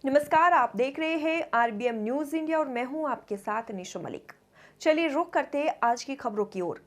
नमस्कार, आप देख रहे हैं आरबीएम न्यूज इंडिया और मैं हूं आपके साथ निशा मलिक। चलिए रुक करते हैं आज की खबरों की ओर।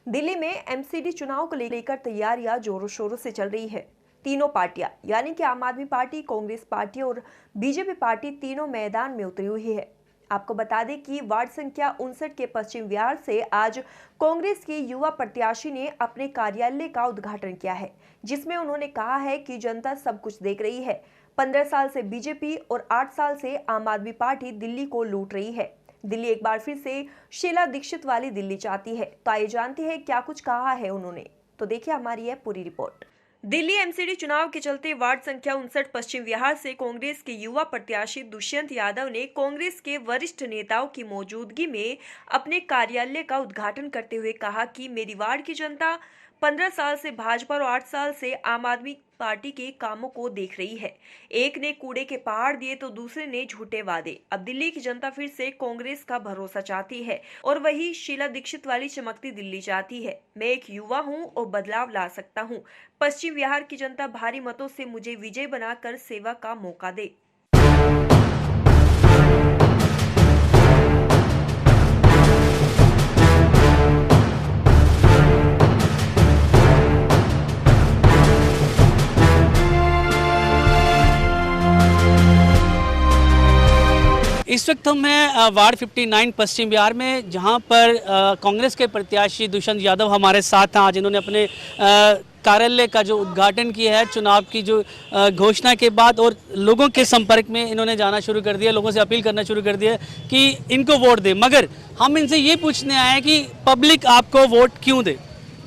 दिल्ली में एमसीडी चुनाव को लेकर तैयारियां जोरों शोरों से चल रही है। तीनों पार्टियां यानी कि आम आदमी पार्टी, कांग्रेस पार्टी और बीजेपी पार्टी तीनों मैदान में उतरी हुई है। आपको बता दें कि वार्ड संख्या 59 के पश्चिम विहार से आज कांग्रेस की युवा प्रत्याशी ने अपने कार्यालय का उद्घाटन किया है, जिसमें उन्होंने कहा है कि जनता सब कुछ देख रही है। 15 साल से बीजेपी और 8 साल से आम आदमी पार्टी दिल्ली को लूट रही है। दिल्ली एक बार फिर से शीला दीक्षित वाली दिल्ली चाहती है। तो आइए जानते हैं क्या कुछ कहा है उन्होंने। तो देखिए हमारी यह पूरी रिपोर्ट। दिल्ली एमसीडी चुनाव के चलते वार्ड संख्या 59 पश्चिम विहार से कांग्रेस के युवा प्रत्याशी दुष्यंत यादव ने कांग्रेस के वरिष्ठ नेताओं की मौजूदगी में अपने कार्यालय का उद्घाटन करते हुए कहा कि मेरी वार्ड की जनता 15 साल से भाजपा और 8 साल से आम आदमी पार्टी के कामों को देख रही है। एक ने कूड़े के पहाड़ दिए तो दूसरे ने झूठे वादे। अब दिल्ली की जनता फिर से कांग्रेस का भरोसा चाहती है और वही शीला दीक्षित वाली चमकती दिल्ली चाहती है। मैं एक युवा हूं और बदलाव ला सकता हूं। पश्चिम बिहार की जनता भारी मतों से मुझे विजय बनाकर सेवा का मौका दे। इस वक्त हम हैं वार्ड 59 पश्चिम बिहार में, जहां पर कांग्रेस के प्रत्याशी दुष्यंत यादव हमारे साथ हैं। आज इन्होंने अपने कार्यालय का जो उद्घाटन किया है चुनाव की जो घोषणा के बाद, और लोगों के संपर्क में इन्होंने जाना शुरू कर दिया, लोगों से अपील करना शुरू कर दिया कि इनको वोट दें। मगर हम इनसे ये पूछने आए हैं कि पब्लिक आपको वोट क्यों दे।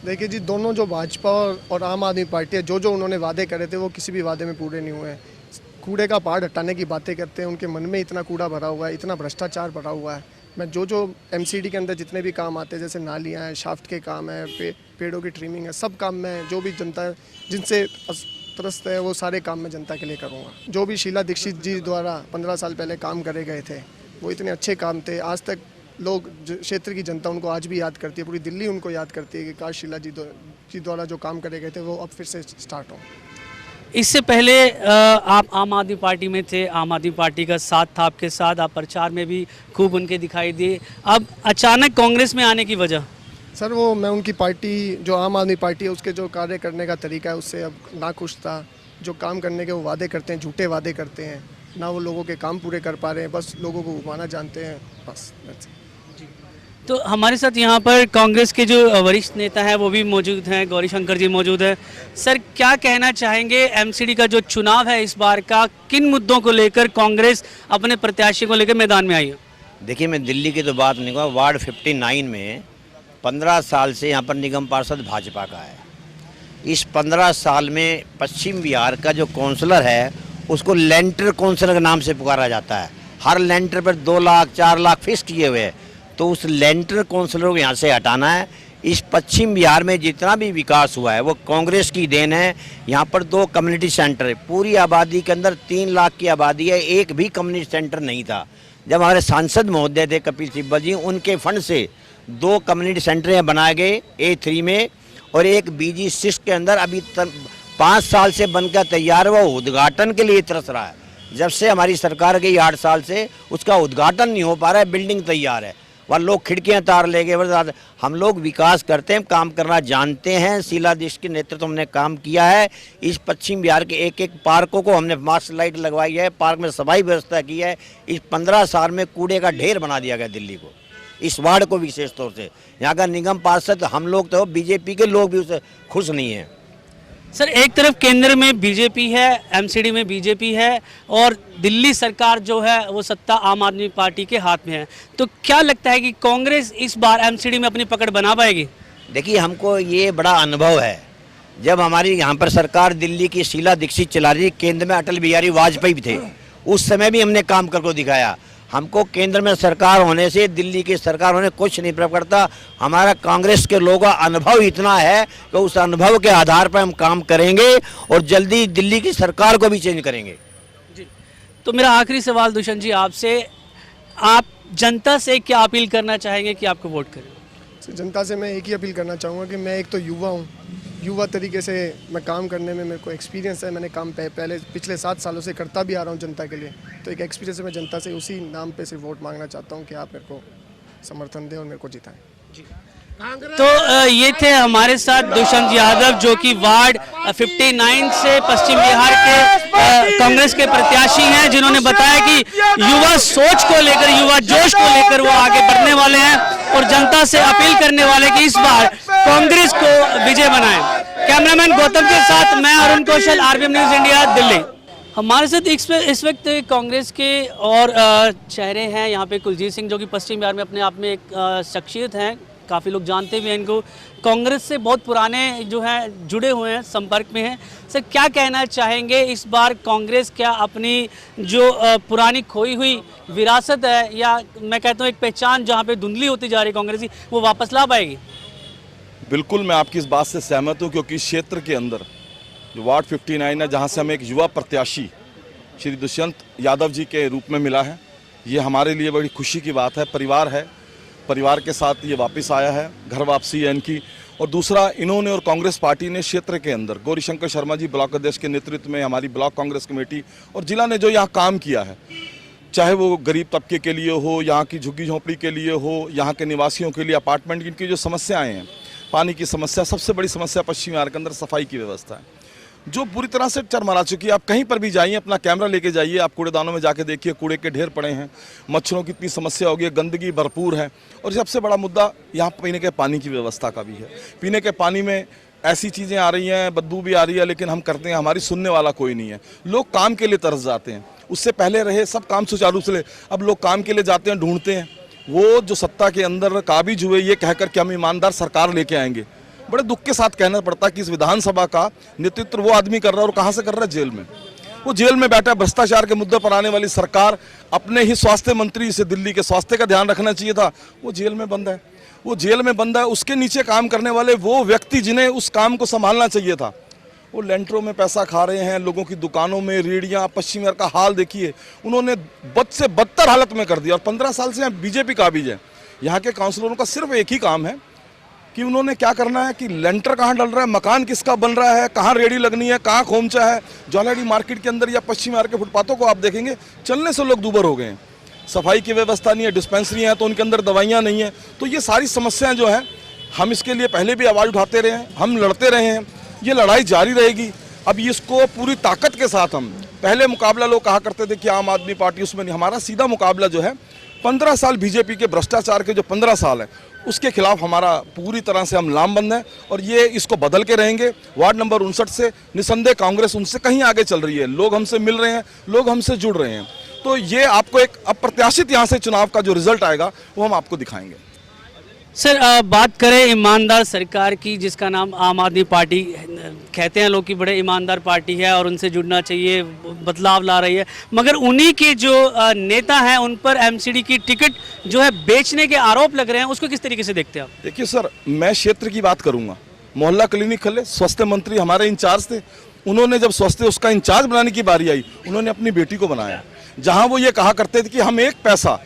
देखिए जी, दोनों जो भाजपा और आम आदमी पार्टी है, जो उन्होंने वादे करे थे वो किसी भी वादे में पूरे नहीं हुए हैं। कूड़े का पहाड़ हटाने की बातें करते हैं, उनके मन में इतना कूड़ा भरा हुआ है, इतना भ्रष्टाचार भरा हुआ है। मैं जो एमसीडी के अंदर जितने भी काम आते हैं, जैसे नालियाँ हैं, शाफ्ट के काम है, पेड़ों की ट्रिमिंग है, सब काम में जो भी जनता जिनसे त्रस्त है वो सारे काम मैं जनता के लिए करूँगा। जो भी शीला दीक्षित जी द्वारा 15 साल पहले काम करे गए थे वो इतने अच्छे काम थे। आज तक लोग क्षेत्र की जनता उनको आज भी याद करती है, पूरी दिल्ली उनको याद करती है कि काश शीला जी द्वारा जो काम करे गए थे वो अब फिर से स्टार्ट हों। इससे पहले आप आम आदमी पार्टी में थे, आम आदमी पार्टी का साथ था आपके साथ, आप प्रचार में भी खूब उनके दिखाई दिए। अब अचानक कांग्रेस में आने की वजह? सर वो मैं उनकी पार्टी जो आम आदमी पार्टी है उसके जो कार्य करने का तरीका है उससे अब नाखुश था। जो काम करने के वो वादे करते हैं, झूठे वादे करते हैं, ना वो लोगों के काम पूरे कर पा रहे हैं, बस लोगों को घुमाना जानते हैं बस। तो हमारे साथ यहाँ पर कांग्रेस के जो वरिष्ठ नेता हैं वो भी मौजूद हैं, गौरी शंकर जी मौजूद हैं। सर, क्या कहना चाहेंगे एमसीडी का जो चुनाव है इस बार का, किन मुद्दों को लेकर कांग्रेस अपने प्रत्याशी को लेकर मैदान में आई है? देखिए, मैं दिल्ली की तो बात नहीं कहूँगा, वार्ड 59 में 15 साल से यहाँ पर निगम पार्षद भाजपा का है। इस 15 साल में पश्चिम बिहार का जो काउंसलर है उसको लेंटर काउंसलर के नाम से पुकारा जाता है। हर लेंटर पर 2 लाख 4 लाख फिक्स किए हुए हैं, तो उस लेंटर काउंसलर को यहाँ से हटाना है। इस पश्चिम बिहार में जितना भी विकास हुआ है वो कांग्रेस की देन है। यहाँ पर 2 कम्युनिटी सेंटर है, पूरी आबादी के अंदर 3 लाख की आबादी है, एक भी कम्युनिटी सेंटर नहीं था। जब हमारे सांसद महोदय थे कपिल सिब्बल जी, उनके फंड से 2 कम्युनिटी सेंटर बनाए गए A3 में, और एक BG6 के अंदर अभी 5 साल से बनकर तैयार हुआ, उद्घाटन के लिए तरस रहा है। जब से हमारी सरकार गई 8 साल से उसका उद्घाटन नहीं हो पा रहा है। बिल्डिंग तैयार है, वहाँ लोग खिड़कियाँ तार ले गए। हम लोग विकास करते हैं, काम करना जानते हैं। शीला दीक्षित के नेतृत्व हमने काम किया है। इस पश्चिम बिहार के एक एक पार्कों को हमने मास्टर लाइट लगवाई है, पार्क में सफाई व्यवस्था की है। इस 15 साल में कूड़े का ढेर बना दिया गया दिल्ली को, इस वार्ड को विशेष तौर से। यहाँ का निगम पार्षद हम लोग तो बीजेपी के लोग भी उससे खुश नहीं हैं। सर, एक तरफ केंद्र में बीजेपी है, एमसीडी में बीजेपी है, और दिल्ली सरकार जो है वो सत्ता आम आदमी पार्टी के हाथ में है। तो क्या लगता है कि कांग्रेस इस बार एमसीडी में अपनी पकड़ बना पाएगी? देखिए, हमको ये बड़ा अनुभव है। जब हमारी यहाँ पर सरकार दिल्ली की शीला दीक्षित चला रही, केंद्र में अटल बिहारी वाजपेयी भी थे, उस समय भी हमने काम करके दिखाया। हमको केंद्र में सरकार होने से दिल्ली की सरकार होने कुछ नहीं प्रभाव करता। हमारा कांग्रेस के लोगों का अनुभव इतना है कि उस अनुभव के आधार पर हम काम करेंगे और जल्दी दिल्ली की सरकार को भी चेंज करेंगे। जी, तो मेरा आखिरी सवाल दुष्यंत जी आपसे, आप जनता से क्या अपील करना चाहेंगे कि आपको वोट करें? जनता से मैं एक ही अपील करना चाहूँगा कि मैं एक तो युवा हूँ, युवा तरीके से मैं काम करने में मेरे को एक्सपीरियंस है। मैंने काम पहले पिछले 7 सालों से करता भी आ रहा हूँ जनता के लिए, तो एक एक्सपीरियंस है। मैं जनता से उसी नाम पे सिर्फ वोट मांगना चाहता हूँ कि आप मेरे को समर्थन दें और मेरे को जिताएं। तो ये थे हमारे साथ दुष्यंत यादव, जो कि वार्ड 59 से पश्चिम बिहार के कांग्रेस के प्रत्याशी हैं, जिन्होंने बताया कि युवा सोच को लेकर, युवा जोश को लेकर वो आगे बढ़ने वाले हैं और जनता से अपील करने वाले कि इस बार कांग्रेस को विजय बनाएं। कैमरामैन गौतम के साथ मैं अरुण कौशल, आरबीएम न्यूज इंडिया, दिल्ली। हमारे साथ इस वक्त कांग्रेस के और चेहरे हैं यहाँ पे। कुलजीत सिंह, जो कि पश्चिम बिहार में अपने आप में एक शख्सियत हैं, काफ़ी लोग जानते भी हैं इनको, कांग्रेस से बहुत पुराने जो हैं जुड़े हुए हैं, संपर्क में हैं। सर, क्या कहना चाहेंगे, इस बार कांग्रेस क्या अपनी जो पुरानी खोई हुई विरासत है, या मैं कहता हूँ एक पहचान जहाँ पे धुंधली होती जा रही है कांग्रेस की, वो वापस ला पाएगी? बिल्कुल मैं आपकी इस बात से सहमत हूँ, क्योंकि इस क्षेत्र के अंदर जो वार्ड 59 है, जहाँ से हमें एक युवा प्रत्याशी श्री दुष्यंत यादव जी के रूप में मिला है, ये हमारे लिए बड़ी खुशी की बात है। परिवार है, परिवार के साथ ये वापस आया है, घर वापसी है इनकी। और दूसरा, इन्होंने और कांग्रेस पार्टी ने क्षेत्र के अंदर, गौरीशंकर शर्मा जी ब्लॉक अध्यक्ष के नेतृत्व में हमारी ब्लॉक कांग्रेस कमेटी और जिला ने जो यहाँ काम किया है, चाहे वो गरीब तबके के लिए हो, यहाँ की झुग्गी झोंपड़ी के लिए हो, यहाँ के निवासियों के लिए अपार्टमेंट की, इनकी जो समस्याएँ हैं, पानी की समस्या, सबसे बड़ी समस्या पश्चिम बिहार के अंदर सफाई की व्यवस्था है, जो पूरी तरह से चरमरा चुकी है। आप कहीं पर भी जाइए, अपना कैमरा लेके जाइए, आप कूड़ेदानों में जाके देखिए, कूड़े के ढेर पड़े हैं, मच्छरों की इतनी समस्या हो गई है, गंदगी भरपूर है। और सबसे बड़ा मुद्दा यहाँ पीने के पानी की व्यवस्था का भी है। पीने के पानी में ऐसी चीज़ें आ रही हैं, बदबू भी आ रही है, लेकिन हम करते हैं, हमारी सुनने वाला कोई नहीं है। लोग काम के लिए तरस जाते हैं, उससे पहले रहे सब काम सुचारू रूप से, अब लोग काम के लिए जाते हैं, ढूंढते हैं। वो जो सत्ता के अंदर काबिज हुए ये कहकर कि हम ईमानदार सरकार लेके आएंगे, बड़े दुख के साथ कहना पड़ता है कि इस विधानसभा का नेतृत्व वो आदमी कर रहा है, और कहाँ से कर रहा है? जेल में। वो जेल में बैठा है। भ्रष्टाचार के मुद्दे पर आने वाली सरकार, अपने ही स्वास्थ्य मंत्री से दिल्ली के स्वास्थ्य का ध्यान रखना चाहिए था, वो जेल में बंद है। वो जेल में बंद है, उसके नीचे काम करने वाले वो व्यक्ति जिन्हें उस काम को संभालना चाहिए था, वो लेंटरों में पैसा खा रहे हैं, लोगों की दुकानों में, रेडियाँ। पश्चिम बिहार का हाल देखिए, उन्होंने बद से बदतर हालत में कर दिया। और 15 साल से यहाँ बीजेपी काबिज है। यहाँ के काउंसलरों का सिर्फ एक ही काम है कि उन्होंने क्या करना है कि लेंटर कहाँ डल रहा है, मकान किसका बन रहा है, कहाँ रेडी लगनी है, कहाँ खोमचा है। ज्वेलरी मार्केट के अंदर या पश्चिम बिहार के फुटपाथों को आप देखेंगे, चलने से लोग दूबर हो गए हैं। सफाई की व्यवस्था नहीं है, डिस्पेंसरी है तो उनके अंदर दवाइयाँ नहीं है। तो ये सारी समस्याएं जो हैं, हम इसके लिए पहले भी आवाज़ उठाते रहे हैं, हम लड़ते रहे हैं, ये लड़ाई जारी रहेगी। अब इसको पूरी ताकत के साथ हम, पहले मुकाबला लोग कहा करते थे कि आम आदमी पार्टी, उसमें नहीं, हमारा सीधा मुकाबला जो है 15 साल बीजेपी के भ्रष्टाचार के जो 15 साल है उसके खिलाफ हमारा पूरी तरह से हम लामबंद हैं, और ये इसको बदल के रहेंगे। वार्ड नंबर 59 से निसंदेह कांग्रेस उनसे कहीं आगे चल रही है। लोग हमसे मिल रहे हैं, लोग हमसे जुड़ रहे हैं। तो ये आपको एक अप्रत्याशित यहाँ से चुनाव का जो रिजल्ट आएगा वो हम आपको दिखाएंगे। सर, बात करें ईमानदार सरकार की, जिसका नाम आम आदमी पार्टी कहते हैं लोग कि बड़े ईमानदार पार्टी है और उनसे जुड़ना चाहिए, बदलाव ला रही है, मगर उन्हीं के जो नेता हैं उन पर एमसीडी की टिकट जो है बेचने के आरोप लग रहे हैं, उसको किस तरीके से देखते हैं आप? देखिए सर, मैं क्षेत्र की बात करूंगा। मोहल्ला क्लिनिक खोले, स्वास्थ्य मंत्री हमारे इंचार्ज थे, उन्होंने जब स्वास्थ्य उसका इंचार्ज बनाने की बारी आई, उन्होंने अपनी बेटी को बनाया। जहां वो ये कहा करते थे कि हम एक पैसा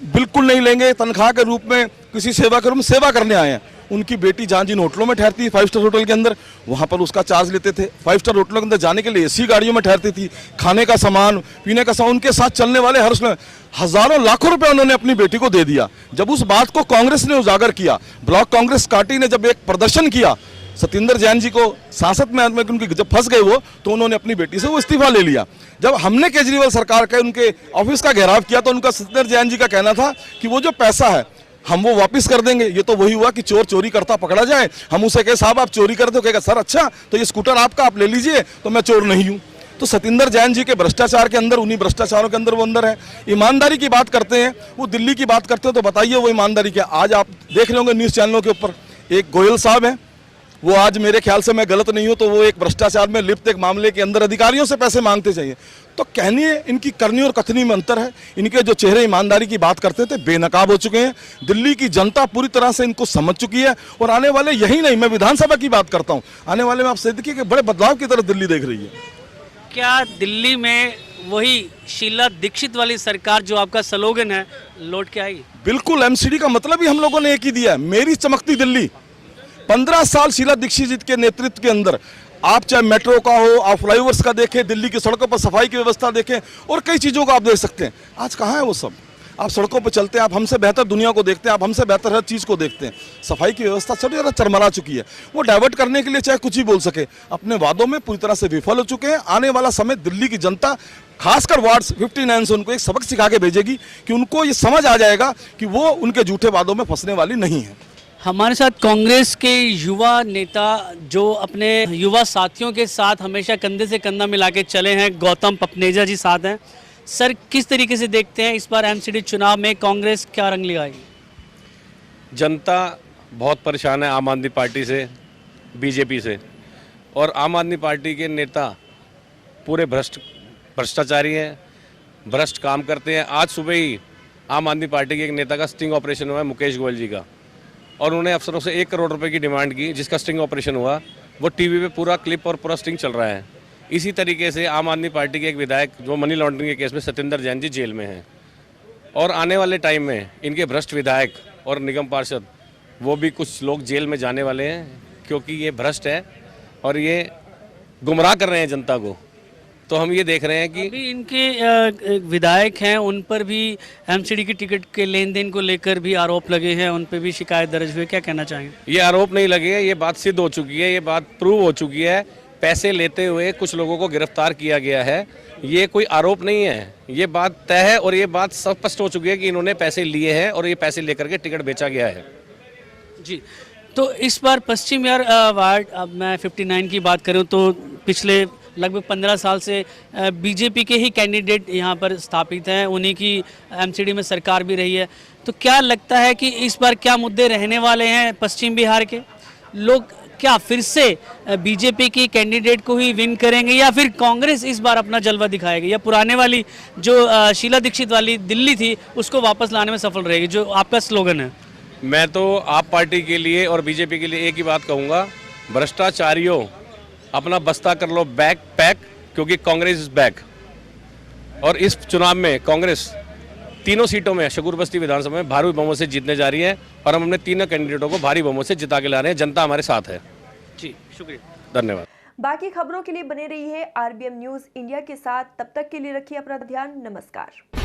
बिल्कुल नहीं लेंगे, तनख्वाह के रूप में किसी सेवा के रूप में सेवा करने आए हैं। उनकी बेटी जहाँ जिन होटलों में ठहरती थी, 5 स्टार होटल के अंदर, वहाँ पर उसका चार्ज लेते थे। 5 स्टार होटलों के अंदर जाने के लिए एसी गाड़ियों में ठहरती थी, खाने का सामान, पीने का सामान, उनके साथ चलने वाले हर उसमें हजारों लाखों रुपए उन्होंने अपनी बेटी को दे दिया। जब उस बात को कांग्रेस ने उजागर किया, ब्लॉक कांग्रेस पार्टी ने जब एक प्रदर्शन किया, सत्येंद्र जैन जी को सांसद में उनकी जब फंस गए वो, तो उन्होंने अपनी बेटी से वो इस्तीफा ले लिया। जब हमने केजरीवाल सरकार के उनके ऑफिस का घेराव किया, तो उनका सत्येंद्र जैन जी का कहना था कि वो जो पैसा है हम वो वापस कर देंगे। ये तो वही हुआ कि चोर चोरी करता पकड़ा जाए, हम उसे कहे साहब आप चोरी कर दो, कहेगा सर अच्छा तो ये स्कूटर आपका, आप ले लीजिए, तो मैं चोर नहीं हूँ। तो सत्येंद्र जैन जी के भ्रष्टाचार के अंदर, उन्हीं भ्रष्टाचारों के अंदर वो अंदर है। ईमानदारी की बात करते हैं, वो दिल्ली की बात करते हो, तो बताइए वो ईमानदारी क्या? आज आप देख रहे होंगे न्यूज़ चैनलों के ऊपर, एक गोयल साहब है, वो आज मेरे ख्याल से मैं गलत नहीं हूं तो वो एक भ्रष्टाचार में लिप्त एक मामले के अंदर अधिकारियों से पैसे मांगते चाहिए। तो कहनी है, इनकी करनी और कथनी में अंतर है। इनके जो चेहरे ईमानदारी की बात करते थे बेनकाब हो चुके हैं। दिल्ली की जनता पूरी तरह से इनको समझ चुकी है, और आने वाले, यही नहीं, मैं विधानसभा की बात करता हूँ, आने वाले में आप से देखिए कि बड़े बदलाव की तरफ दिल्ली देख रही है। क्या दिल्ली में वही शीला दीक्षित वाली सरकार जो आपका स्लोगन है लौट के आएगी? बिल्कुल, एमसीडी का मतलब ही हम लोगों ने एक ही दिया है, मेरी चमकती दिल्ली। 15 साल शीला दीक्षित जी के नेतृत्व के अंदर आप चाहे मेट्रो का हो, आप फ्लाईओवर्स का देखें, दिल्ली की सड़कों पर सफाई की व्यवस्था देखें और कई चीज़ों को आप देख सकते हैं। आज कहाँ है वो सब? आप सड़कों पर चलते हैं, आप हमसे बेहतर दुनिया को देखते हैं, आप हमसे बेहतर हर चीज़ को देखते हैं। सफाई की व्यवस्था सब ज़्यादा चरमरा चुकी है। वो डाइवर्ट करने के लिए चाहे कुछ भी बोल सके, अपने वादों में पूरी तरह से विफल हो चुके हैं। आने वाला समय दिल्ली की जनता, खासकर वार्ड 59 से उनको एक सबक सिखा के भेजेगी कि उनको ये समझ आ जाएगा कि वो उनके झूठे वादों में फंसने वाली नहीं है। हमारे साथ कांग्रेस के युवा नेता जो अपने युवा साथियों के साथ हमेशा कंधे से कंधा मिला के चले हैं, गौतम पपनेजा जी साथ हैं। सर, किस तरीके से देखते हैं इस बार एमसीडी चुनाव में कांग्रेस क्या रंग लगाएगी? जनता बहुत परेशान है आम आदमी पार्टी से, बीजेपी से, और आम आदमी पार्टी के नेता पूरे भ्रष्टाचारी हैं, भ्रष्ट काम करते हैं। आज सुबह ही आम आदमी पार्टी के एक नेता का स्टिंग ऑपरेशन हुआ है, मुकेश गोयल जी का, और उन्होंने अफसरों से 1 करोड़ रुपए की डिमांड की, जिसका स्टिंग ऑपरेशन हुआ। वो टीवी पे पूरा क्लिप और पूरा स्टिंग चल रहा है। इसी तरीके से आम आदमी पार्टी के एक विधायक जो मनी लॉन्ड्रिंग के केस में सत्येंद्र जैन जी जेल में हैं, और आने वाले टाइम में इनके भ्रष्ट विधायक और निगम पार्षद वो भी कुछ लोग जेल में जाने वाले हैं, क्योंकि ये भ्रष्ट है और ये गुमराह कर रहे हैं जनता को। तो हम ये देख रहे हैं कि अभी इनके विधायक हैं, उन पर भी एमसीडी की टिकट के लेन देन को लेकर भी आरोप लगे हैं, उन पर भी शिकायत दर्ज हुई। क्या कहना चाहेंगे? ये आरोप नहीं लगे हैं, ये बात सिद्ध हो चुकी है, ये बात प्रूव हो चुकी है। पैसे लेते हुए कुछ लोगों को गिरफ्तार किया गया है। ये कोई आरोप नहीं है, ये बात तय है और ये बात स्पष्ट हो चुकी है कि इन्होंने पैसे लिए हैं और ये पैसे लेकर के टिकट बेचा गया है। जी, तो इस बार पश्चिम बिहार वार्ड, अब मैं 59 की बात करूं तो पिछले लगभग 15 साल से बीजेपी के ही कैंडिडेट यहाँ पर स्थापित हैं, उन्हीं की एमसीडी में सरकार भी रही है। तो क्या लगता है कि इस बार क्या मुद्दे रहने वाले हैं पश्चिम बिहार के? लोग क्या फिर से बीजेपी की कैंडिडेट को ही विन करेंगे, या फिर कांग्रेस इस बार अपना जलवा दिखाएगी, या पुराने वाली जो शीला दीक्षित वाली दिल्ली थी उसको वापस लाने में सफल रहेगी, जो आपका स्लोगन है? मैं तो आप पार्टी के लिए और बीजेपी के लिए एक ही बात कहूँगा, भ्रष्टाचारियों अपना बस्ता कर लो बैक पैक, क्योंकि कांग्रेस इज बैक। और इस चुनाव में कांग्रेस तीनों सीटों में शकूर बस्ती विधानसभा में भारी बहुमत से जीतने जा रही है, और हम अपने तीनों कैंडिडेटों को भारी बहुमत से जिता के ला रहे हैं। जनता हमारे साथ है। जी, शुक्रिया, धन्यवाद। बाकी खबरों के लिए बने रही है आरबीएम न्यूज इंडिया के साथ। तब तक के लिए रखिए अपना ध्यान। नमस्कार।